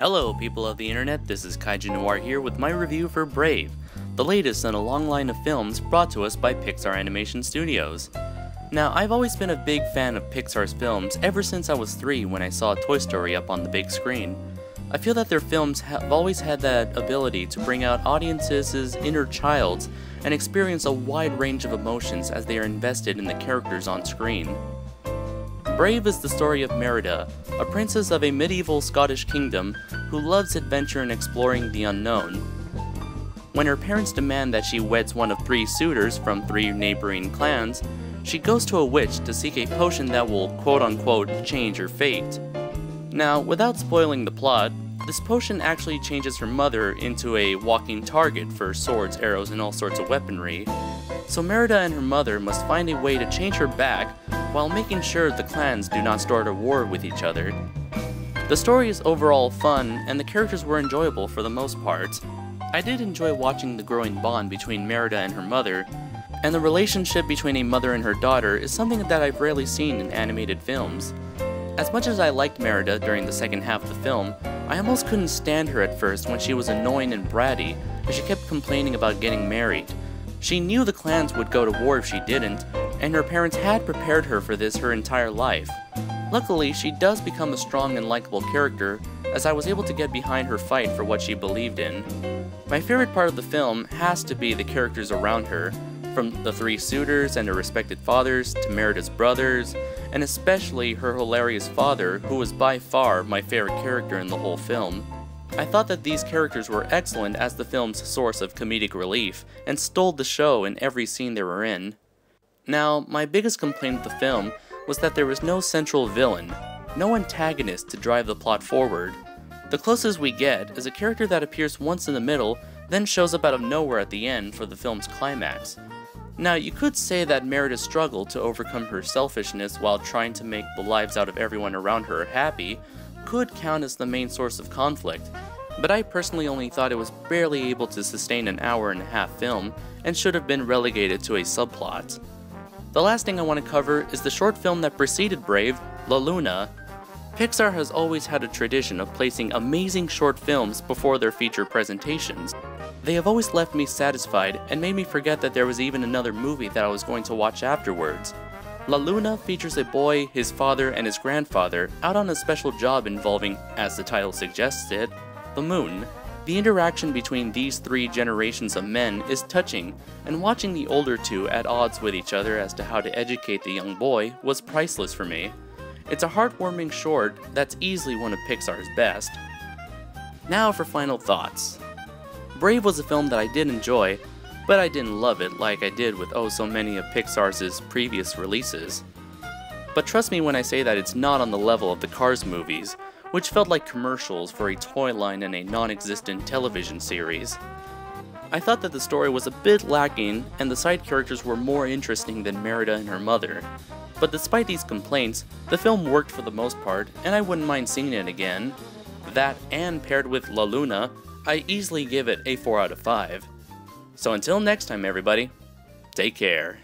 Hello people of the internet, this is Kaiju Noir here with my review for Brave, the latest in a long line of films brought to us by Pixar Animation Studios. Now, I've always been a big fan of Pixar's films ever since I was 3 when I saw Toy Story up on the big screen. I feel that their films have always had that ability to bring out audiences' inner childs and experience a wide range of emotions as they are invested in the characters on screen. Brave is the story of Merida, a princess of a medieval Scottish kingdom who loves adventure and exploring the unknown. When her parents demand that she weds one of 3 suitors from 3 neighboring clans, she goes to a witch to seek a potion that will quote-unquote change her fate. Now, without spoiling the plot, this potion actually changes her mother into a walking target for swords, arrows, and all sorts of weaponry. So Merida and her mother must find a way to change her back while making sure the clans do not start a war with each other. The story is overall fun, and the characters were enjoyable for the most part. I did enjoy watching the growing bond between Merida and her mother, and the relationship between a mother and her daughter is something that I've rarely seen in animated films. As much as I liked Merida during the second half of the film, I almost couldn't stand her at first when she was annoying and bratty, as she kept complaining about getting married. She knew the clans would go to war if she didn't, and her parents had prepared her for this her entire life. Luckily, she does become a strong and likable character, as I was able to get behind her fight for what she believed in. My favorite part of the film has to be the characters around her, from the 3 suitors and their respected fathers to Merida's brothers, and especially her hilarious father, who was by far my favorite character in the whole film. I thought that these characters were excellent as the film's source of comedic relief, and stole the show in every scene they were in. Now, my biggest complaint with the film was that there was no central villain, no antagonist to drive the plot forward. The closest we get is a character that appears once in the middle, then shows up out of nowhere at the end for the film's climax. Now, you could say that Merida struggled to overcome her selfishness while trying to make the lives out of everyone around her happy, could count as the main source of conflict, but I personally only thought it was barely able to sustain an hour-and-a-half film and should have been relegated to a subplot. The last thing I want to cover is the short film that preceded Brave, La Luna. Pixar has always had a tradition of placing amazing short films before their feature presentations. They have always left me satisfied and made me forget that there was even another movie that I was going to watch afterwards. La Luna features a boy, his father, and his grandfather out on a special job involving, as the title suggests it, the moon. The interaction between these 3 generations of men is touching, and watching the older 2 at odds with each other as to how to educate the young boy was priceless for me. It's a heartwarming short that's easily one of Pixar's best. Now for final thoughts. Brave was a film that I did enjoy, but I didn't love it like I did with oh so many of Pixar's previous releases. But trust me when I say that it's not on the level of the Cars movies, which felt like commercials for a toy line and a non-existent television series. I thought that the story was a bit lacking and the side characters were more interesting than Merida and her mother. But despite these complaints, the film worked for the most part, and I wouldn't mind seeing it again. That, and paired with La Luna, I easily give it a 4 out of 5. So until next time everybody, take care.